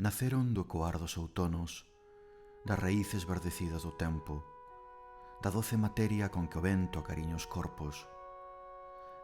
Naceron do coar dos outonos, das raíces verdecidas do tempo, da doce materia con que o vento acariña os corpos.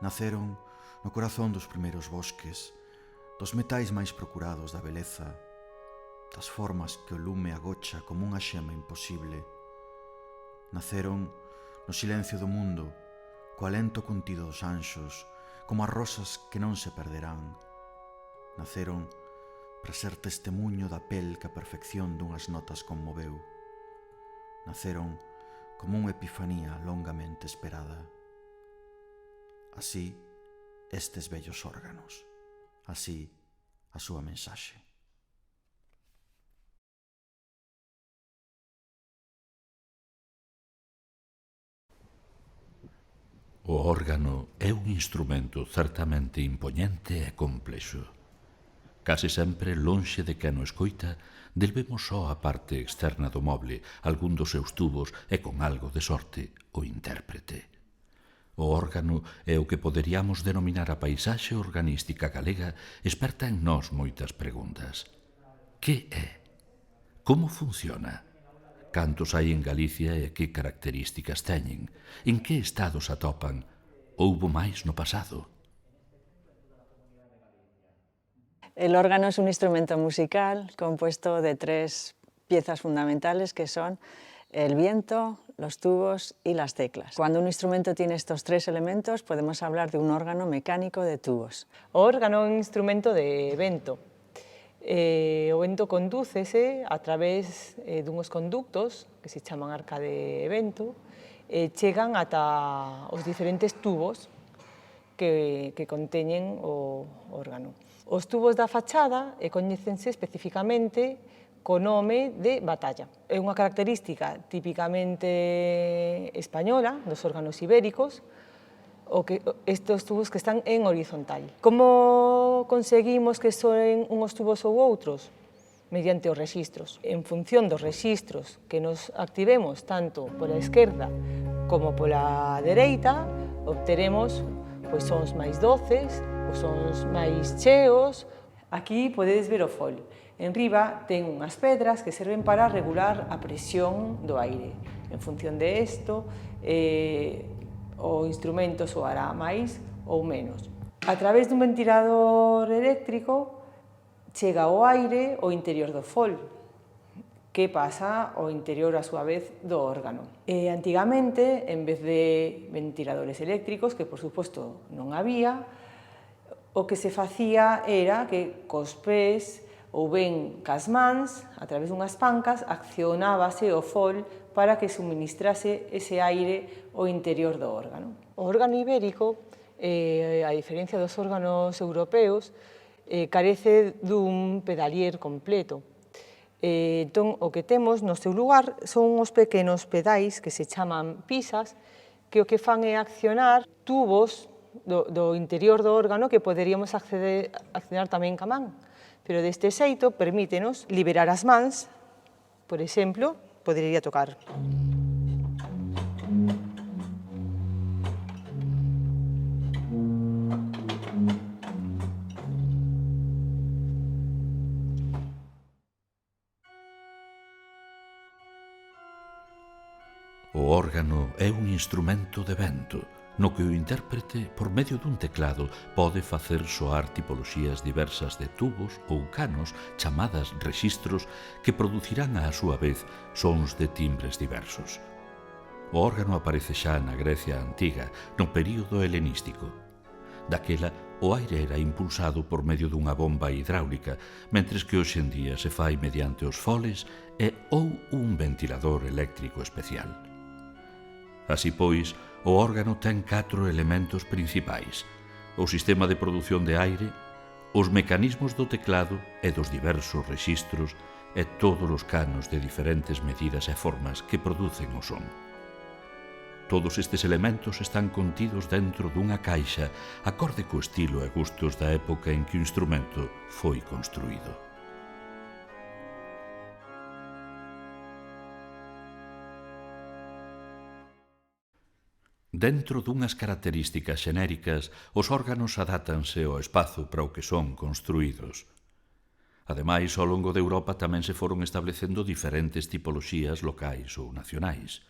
Naceron no corazón dos primeiros bosques, dos metais máis procurados da beleza, das formas que o lume agocha como unha xema imposible. Naceron no silencio do mundo, co alento contido dos anxos, como as rosas que non se perderán. Naceron para ser testemunho da pel que a perfección dunhas notas conmoveu. Naceron como unha epifanía longamente esperada. Así, estes vellos órganos. Así, a súa mensaxe. O órgano é un instrumento certamente impoñente e complexo. Case sempre, lonxe de quen o escoita, delvemos só a parte externa do moble, algún dos seus tubos e, con algo de sorte, o intérprete. O órgano é o que poderíamos denominar a paisaxe organística galega, experta en nós moitas preguntas. Que é? Como funciona? Cantos hai en Galicia e que características teñen? En que estado se atopan? Houbo máis no pasado? El órgano es un instrumento musical compuesto de 3 piezas fundamentales que son el viento, los tubos y las teclas. Cuando un instrumento tiene estos 3 elementos podemos hablar de un órgano mecánico de tubos. O órgano é un instrumento de vento. O vento condúcese a través dunhos conductos que se chaman arca de vento e chegan ata os diferentes tubos que conteñen o órgano. Os tubos da fachada coñécense especificamente co nome de batalla. É unha característica típicamente española dos órganos ibéricos, estes tubos que están en horizontal. Como conseguimos que soen unhos tubos ou outros? Mediante os rexistros. En función dos rexistros que nos activemos tanto pola esquerda como pola dereita, obteremos sons máis doces, os sons máis cheos. Aquí podedes ver o fol. En riba ten unhas pedras que serven para regular a presión do aire. En función de isto, o instrumento soará máis ou menos. A través dun ventilador eléctrico chega o aire ao interior do fol, que pasa ao interior, a súa vez, do órgano. Antigamente, en vez de ventiladores eléctricos, que por suposto non había, o que se facía era que cos pés ou ben cas mans, a través dunhas pancas, accionábase o fol para que suministrase ese aire ao interior do órgano. O órgano ibérico, a diferencia dos órganos europeos, carece dun pedalier completo. Entón, o que temos no seu lugar son uns pequenos pedais que se chaman pisas, que o que fan é accionar tubos do interior do órgano que poderíamos accionar tamén ca man. Pero deste xeito permítenos liberar as mans, por exemplo, podería tocar. O órgano é un instrumento de vento, no que o intérprete, por medio dun teclado, pode facer soar tipoloxías diversas de tubos ou canos chamadas rexistros que producirán á súa vez sons de timbres diversos. O órgano aparece xa na Grecia antiga, no período helenístico. Daquela, o aire era impulsado por medio dunha bomba hidráulica, mentres que hoxe en día se fai mediante os foles e ou un ventilador eléctrico especial. Así pois, o órgano ten 4 elementos principais: o sistema de produción de aire, os mecanismos do teclado e dos diversos rexistros e todos os canos de diferentes medidas e formas que producen o son. Todos estes elementos están contidos dentro dunha caixa, acorde co estilo e gustos da época en que o instrumento foi construído. Dentro dunhas características xenéricas, os órganos adátanse ao espazo para o que son construídos. Ademais, ao longo de Europa tamén se foron establecendo diferentes tipoloxías locais ou nacionais.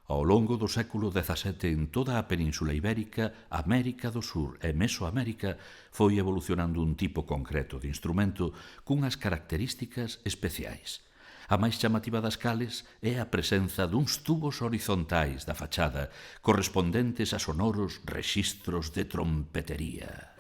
Ao longo do século XVII en toda a Península Ibérica, América do Sur e Mesoamérica foi evolucionando un tipo concreto de instrumento cunhas características especiais. A máis chamativa das cales é a presenza duns tubos horizontais da fachada correspondentes a sonoros rexistros de trompetería.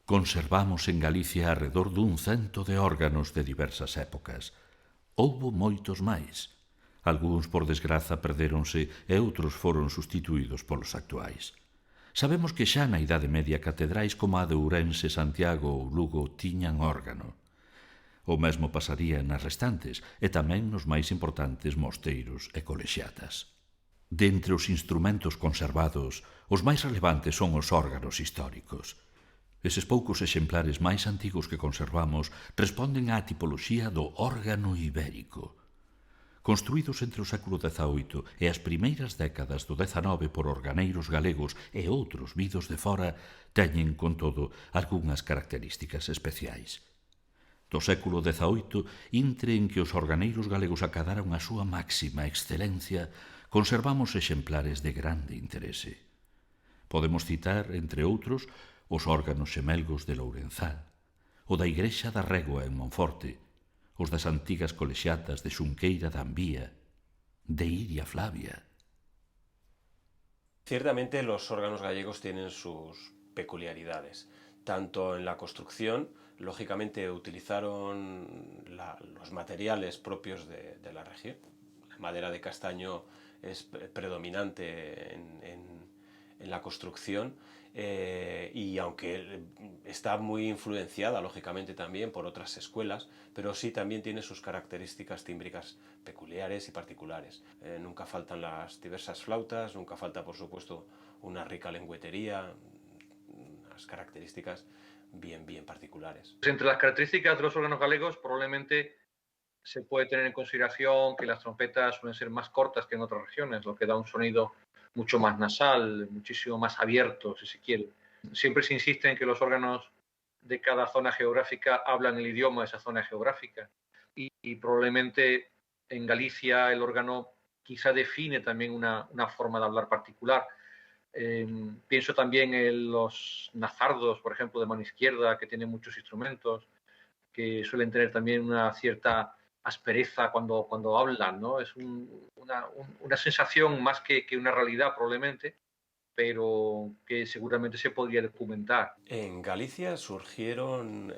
Conservamos en Galicia arredor dun 100 de órganos de diversas épocas. Houbo moitos máis. Algúns, por desgraza, perdéronse e outros foron sustituídos polos actuais. Sabemos que xa na Idade Media catedrais como a de Ourense, Santiago ou Lugo tiñan órgano. O mesmo pasaría nas restantes e tamén nos máis importantes mosteiros e colexiatas. De entre os instrumentos conservados, os máis relevantes son os órganos históricos. Eses poucos exemplares máis antigos que conservamos responden á tipoloxía do órgano ibérico. Construídos entre o século XVIII e as primeiras décadas do XIX por organeiros galegos e outros vidos de fora, teñen, con todo, algunhas características especiais. Do século XVIII, intre en que os organeiros galegos acadaron a súa máxima excelencia, conservamos exemplares de grande interese. Podemos citar, entre outros, os órganos xemelgos de Lourenzá, o da Igrexa da Régua en Monforte, os das antigas colexiatas de Xunqueira da Ambía, de Iria Flavia. Ciertamente los órganos gallegos tienen sus peculiaridades, tanto en la construcción, lógicamente utilizaron los materiales propios de la región. La madera de castaño es predominante en la construcción, y aunque está muy influenciada lógicamente también por otras escuelas, pero sí también tiene sus características tímbricas peculiares y particulares. Nunca faltan las diversas flautas, nunca falta por supuesto una rica lengüetería, unas características bien particulares. Entre las características de los órganos galegos probablemente se puede tener en consideración que las trompetas suelen ser más cortas que en otras regiones, lo que da un sonido mucho más nasal, muchísimo más abierto, si se quiere. Siempre se insiste en que los órganos de cada zona geográfica hablan el idioma de esa zona geográfica y probablemente en Galicia el órgano quizá define también una forma de hablar particular. Pienso también en los nazardos, por ejemplo, de mano izquierda, que tienen muchos instrumentos, que suelen tener también una cierta aspereza cuando hablan, ¿no? Es una sensación más que una realidad probablemente, pero que seguramente se podría documentar. En Galicia surgieron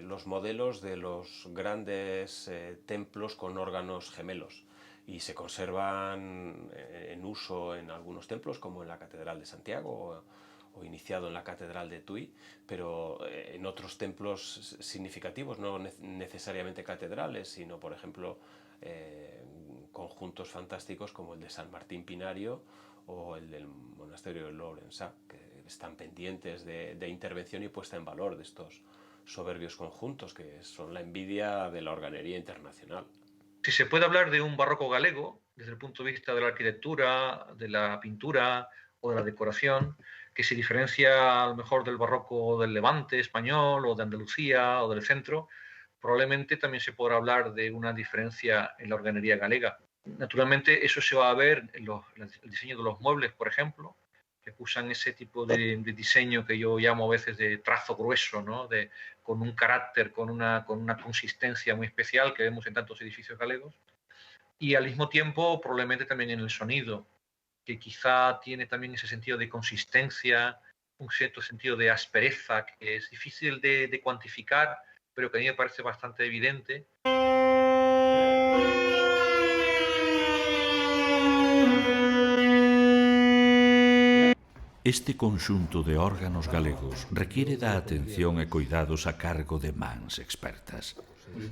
los modelos de los grandes templos con órganos gemelos y se conservan en uso en algunos templos, como en la Catedral de Santiago o iniciado en la Catedral de Tui, pero en otros templos significativos, no necesariamente catedrales, sino, por ejemplo, conjuntos fantásticos como el de San Martín Pinario o el del monasterio de Lourenzá, que están pendientes de intervención y puesta en valor de estos soberbios conjuntos, que son la envidia de la organería internacional. Si se puede hablar de un barroco galego, desde el punto de vista de la arquitectura, de la pintura o de la decoración, que se diferencia a lo mejor del barroco del Levante español o de Andalucía o del centro, probablemente también se podrá hablar de una diferencia en la organería galega. Naturalmente eso se va a ver en el diseño de los muebles, por ejemplo, que usan ese tipo de diseño que yo llamo a veces de trazo grueso, ¿no? Con un carácter, con una consistencia muy especial que vemos en tantos edificios galegos. Y al mismo tiempo probablemente también en el sonido, que quizá tiene también ese sentido de consistencia, un cierto sentido de aspereza, que es difícil de cuantificar, pero que a mí me parece bastante evidente. Este conxunto de órganos galegos requiere da atención e cuidados a cargo de mans expertas,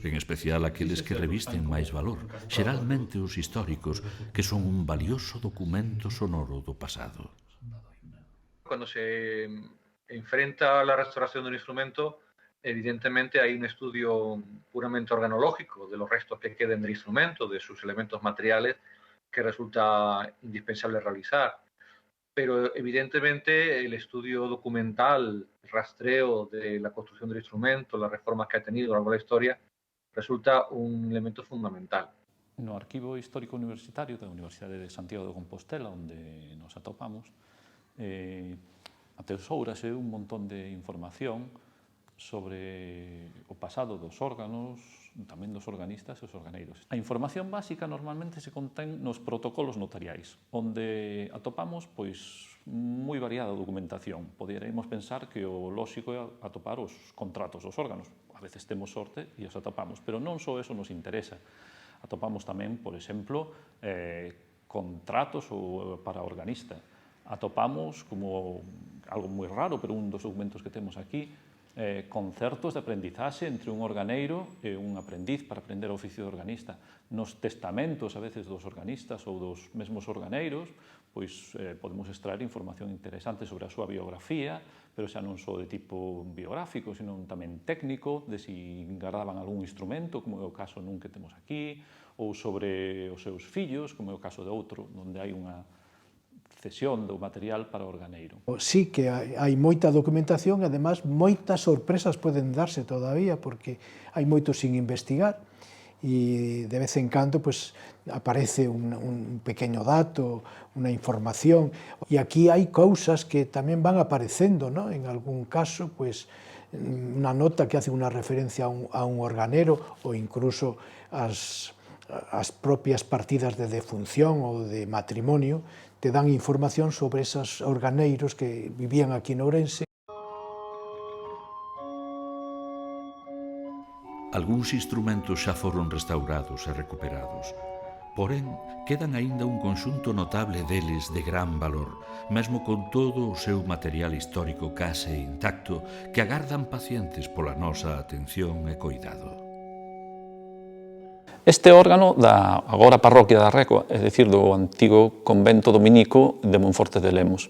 en especial aqueles que revisten máis valor, xeralmente os históricos, que son un valioso documento sonoro do pasado. Cuando se enfrenta a la restauración de un instrumento, Evidentemente hay un estudio puramente organológico de los restos que queden del instrumento, de sus elementos materiales, que resulta indispensable realizar. Pero evidentemente el estudio documental, el rastreo de la construcción del instrumento, las reformas que ha tenido a lo largo de la historia, resulta un elemento fundamental. No Arquivo Histórico Universitario da Universidade de Santiago de Compostela, onde nos atopamos, atesourase un montón de información sobre o pasado dos órganos, tamén dos organistas e os organeiros. A información básica normalmente se contén nos protocolos notariais, onde atopamos pois moi variada documentación. Poderemos pensar que o lóxico é atopar os contratos dos órganos. A veces temos sorte e os atopamos, pero non só eso nos interesa. Atopamos tamén, por exemplo, contratos para organista. Atopamos, como algo moi raro, pero un dos documentos que temos aquí, concertos de aprendizaxe entre un organeiro e un aprendiz para aprender o oficio de organista. Nos testamentos, a veces, dos organistas ou dos mesmos organeiros, pois podemos extraer información interesante sobre a súa biografía, pero xa non só de tipo biográfico, sino tamén técnico, de si guardaban algún instrumento, como é o caso nun que temos aquí, ou sobre os seus fillos, como é o caso de outro, onde hai unha cesión do material para o organeiro. Sí que hai moita documentación e, además, moitas sorpresas poden darse todavía, porque hai moito sin investigar e de vez en cando pues, aparece un pequeño dato, unha información, e aquí hai cousas que tamén van aparecendo, ¿no? En algún caso, pues, unha nota que hace unha referencia a un organero ou incluso as propias partidas de defunción ou de matrimonio te dan información sobre esos organeiros que vivían aquí en Ourense. Algúns instrumentos xa foron restaurados e recuperados, porén, quedan aínda un conxunto notable deles de gran valor, mesmo con todo o seu material histórico case intacto, que agardan pacientes pola nosa atención e coidado. Este órgano da agora parroquia da Recua, é dicir, do antigo convento dominico de Monforte de Lemos,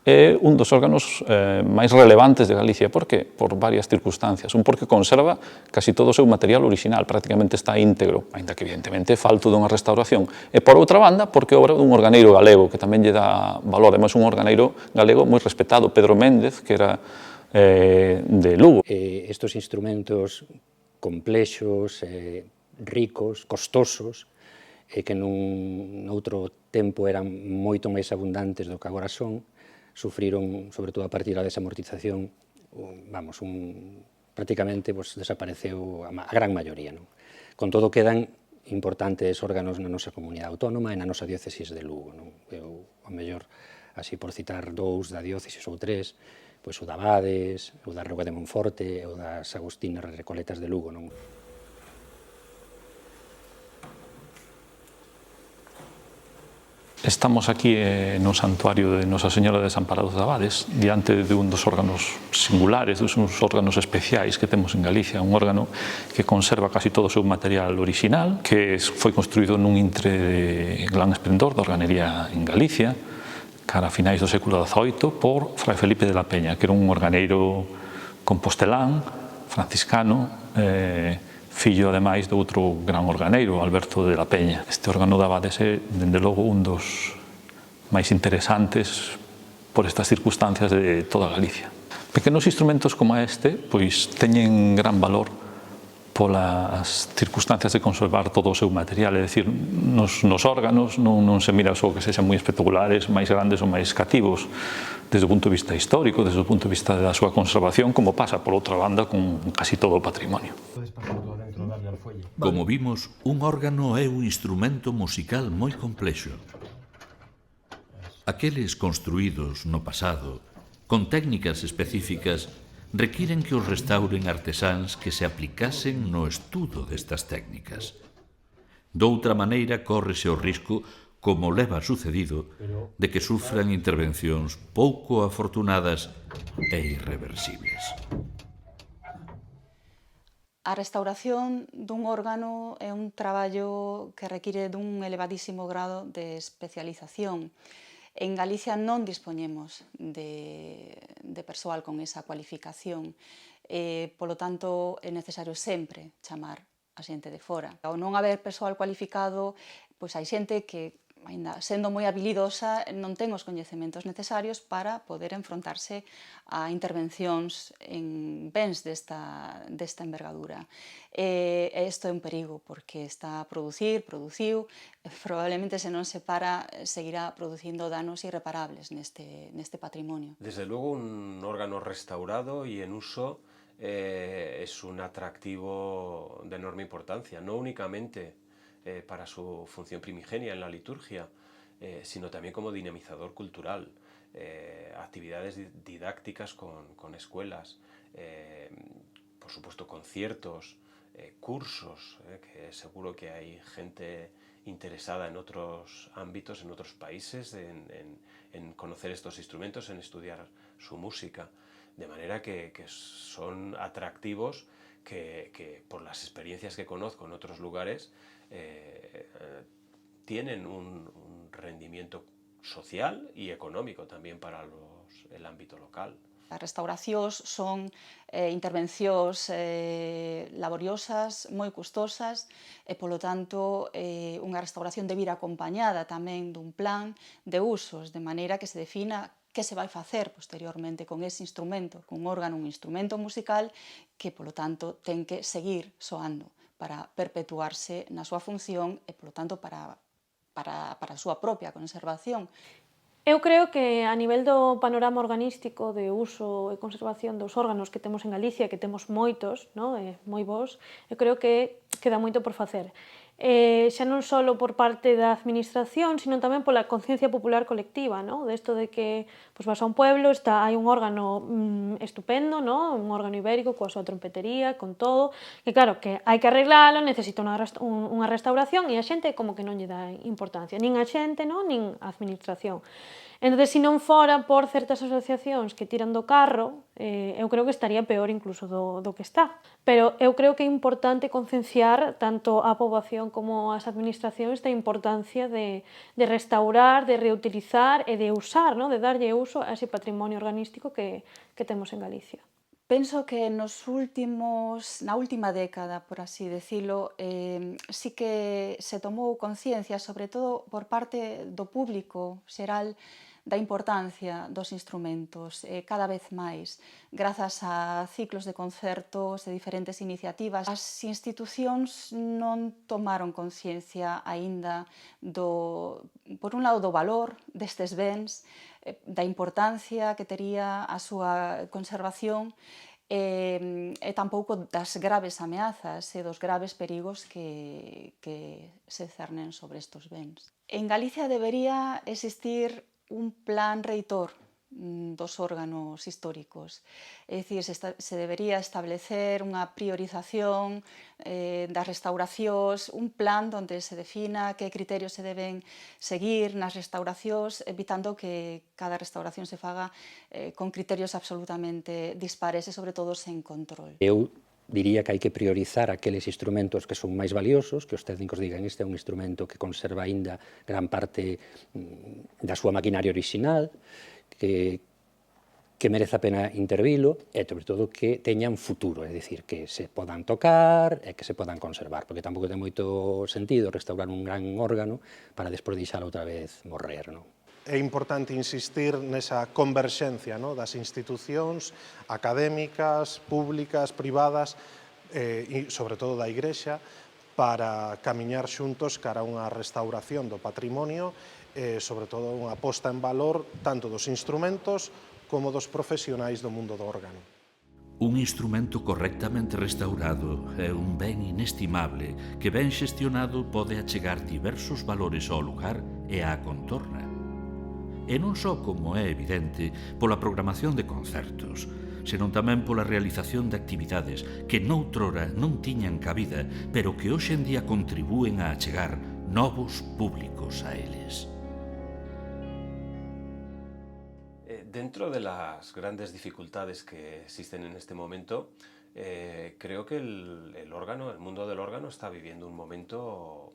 é un dos órganos máis relevantes de Galicia. Por que? Por varias circunstancias. Un, porque conserva casi todo o seu material original, prácticamente está íntegro, ainda que evidentemente falto dunha restauración. E por outra banda, porque é obra dun organeiro galego, que tamén lle dá valor. Ademais, un organeiro galego moi respetado, Pedro Méndez, que era de Lugo. Estos instrumentos complexos, ricos, costosos, que nun outro tempo eran moito máis abundantes do que agora son, sufriron, sobre todo a partir da desamortización, prácticamente desapareceu a gran maioría. Con todo, quedan importantes órganos na nosa comunidade autónoma e na nosa diócesis de Lugo. Eu, ao mellor, así por citar dous da diócesis ou tres, o da Abades, o da Roga de Monforte, o das Agustinas Recoletas de Lugo. Estamos aquí no santuario de Nosa Señora de Desamparados de Abades, diante de un dos órganos singulares, dos órganos especiais que temos en Galicia, un órgano que conserva casi todo o seu material original, que foi construído nun intre de gran esplendor da organería en Galicia, cara a finais do século XVIII, por Fray Felipe de la Peña, que era un organeiro compostelán, franciscano, fillo, ademais, de outro gran organeiro, Alberto de la Peña. Este órgano de Abades é, dende logo, un dos máis interesantes por estas circunstancias de toda Galicia. Pequenos instrumentos como este, pois, teñen gran valor polas circunstancias de conservar todo o seu material, é dicir, nos órganos non se mira só que sexan moi espectaculares, máis grandes ou máis cativos, desde o punto de vista histórico, desde o punto de vista da súa conservación, como pasa, por outra banda, con casi todo o patrimonio. Como vimos, un órgano é un instrumento musical moi complexo. Aqueles construídos no pasado, con técnicas específicas, requiren que os restauren artesáns que se aplicasen no estudo destas técnicas. Doutra maneira, córrese o risco, como leva sucedido, de que sufran intervencións pouco afortunadas e irreversibles. A restauración dun órgano é un traballo que require dun elevadísimo grado de especialización. En Galicia non dispoñemos de persoal con esa cualificación. polo tanto é necesario sempre chamar a xente de fora. Ao non haber persoal cualificado, pois hai xente que, aínda sendo moi habilidosa, non ten os coñecementos necesarios para poder enfrontarse a intervencións en bens desta envergadura. E isto é un perigo, porque está a produciu, probablemente se non se para, seguirá producindo danos irreparables neste patrimonio. Desde luego, un órgano restaurado y en uso es un atractivo de enorme importancia, no únicamente para su función primigenia en la liturgia, sino también como dinamizador cultural, actividades didácticas con escuelas, por supuesto conciertos, cursos, que seguro que hay gente interesada en otros ámbitos, en otros países, en conocer estos instrumentos, en estudiar su música, de manera que son atractivos que por las experiencias que conozco en otros lugares tienen un rendimiento social y económico también para el ámbito local. As restauracións son intervencións laboriosas, moi custosas, e, polo tanto, unha restauración debe ir acompañada tamén dun plan de usos, de maneira que se defina que se vai facer posteriormente con ese instrumento, cun órgano, un instrumento musical que, polo tanto, ten que seguir soando para perpetuarse na súa función e, polo tanto, para a súa propia conservación. Eu creo que a nivel do panorama organístico de uso e conservación dos órganos que temos en Galicia, que temos moitos, moi bons, eu creo que queda moito por facer. Xa non só por parte da administración, sino tamén pola conciencia popular colectiva, desto de que vas a un pueblo, hai un órgano estupendo, un órgano ibérico coa súa trompetería, con todo, que claro, que hai que arreglalo, necesita unha restauración e a xente como que non lle dá importancia, nin a xente, nin a administración. Entón, se non fora por certas asociacións que tiran do carro, eu creo que estaría peor incluso do que está. Pero eu creo que é importante concienciar tanto a poboación como as administracións da importancia de restaurar, de reutilizar e de usar, de darlle uso a ese patrimonio organístico que temos en Galicia. Penso que na última década, por así decilo, sí que se tomou conciencia, sobre todo por parte do público xeral, da importancia dos instrumentos, cada vez máis, grazas a ciclos de concertos, de diferentes iniciativas. As institucións non tomaron conciencia aínda por un lado, do valor destes bens, da importancia que tería a súa conservación e tampouco das graves ameazas e dos graves perigos que se cernen sobre estes bens. En Galicia debería existir un plan reitor dos órganos históricos. É dicir, se debería establecer unha priorización das restauracións, un plan onde se defina que criterios se deben seguir nas restauracións, evitando que cada restauración se faga con criterios absolutamente dispares e, sobre todo, sen control. Eu diría que hai que priorizar aqueles instrumentos que son máis valiosos, que os técnicos digan este é un instrumento que conserva aínda gran parte da súa maquinaria orixinal, que merece a pena intervilo e, sobre todo, que teñan futuro, é dicir, que se podan tocar e que se podan conservar, porque tampouco ten moito sentido restaurar un gran órgano para despois deixalo outra vez morrer, non? É importante insistir nesa converxencia das institucións académicas, públicas, privadas e, sobre todo, da Igrexa para camiñar xuntos cara a unha restauración do patrimonio e, sobre todo, unha posta en valor tanto dos instrumentos como dos profesionais do mundo do órgano. Un instrumento correctamente restaurado é un ben inestimable que, ben xestionado, pode achegar diversos valores ao lugar e á contorna. E non só, como é evidente, pola programación de concertos, senón tamén pola realización de actividades que noutrora non tiñan cabida, pero que hoxe en día contribúen a achegar novos públicos a eles. Dentro de las grandes dificultades que existen en este momento, creo que el mundo del órgano está viviendo un momento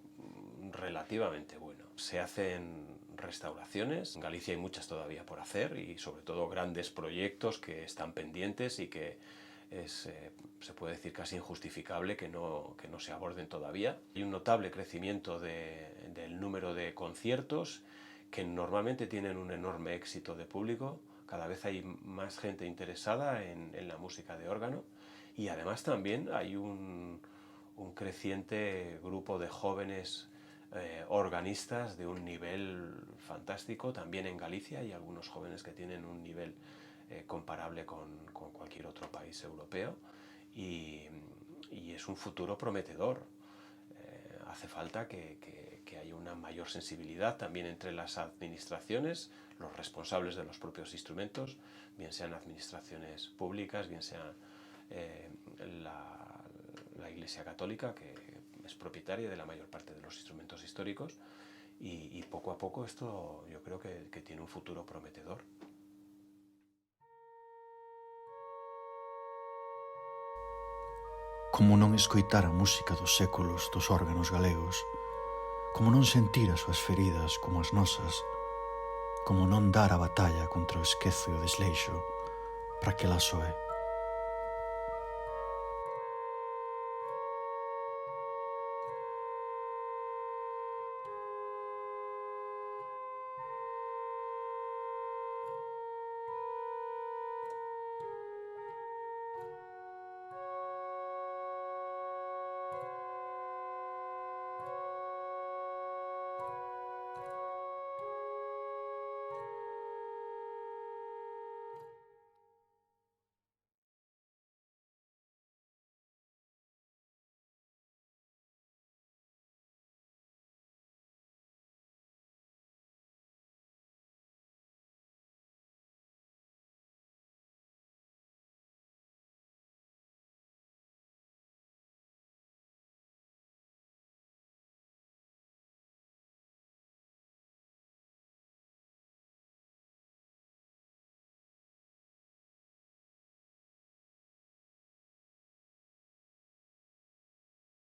relativamente bueno. Se hacen restauraciones, en Galicia hay muchas todavía por hacer y sobre todo grandes proyectos que están pendientes y que se puede decir casi injustificable que no se aborden todavía. Hay un notable crecimiento del número de conciertos que normalmente tienen un enorme éxito de público. Cada vez hay más gente interesada en la música de órgano y además también hay un creciente grupo de jóvenes organistas de un nivel fantástico. También en Galicia hay algunos jóvenes que tienen un nivel comparable con cualquier otro país europeo y es un futuro prometedor. Hace falta que haya una mayor sensibilidad también entre las administraciones, los responsables de los propios instrumentos, bien sean administraciones públicas, bien sea la Iglesia Católica, que es propietaria de la mayor parte de los instrumentos históricos, y poco a poco esto yo creo que tiene un futuro prometedor. Como non escoitar a música dos séculos dos órganos galegos, como non sentir as súas feridas como as nosas, como non dar a batalla contra o esquezo e o desleixo para que la soe.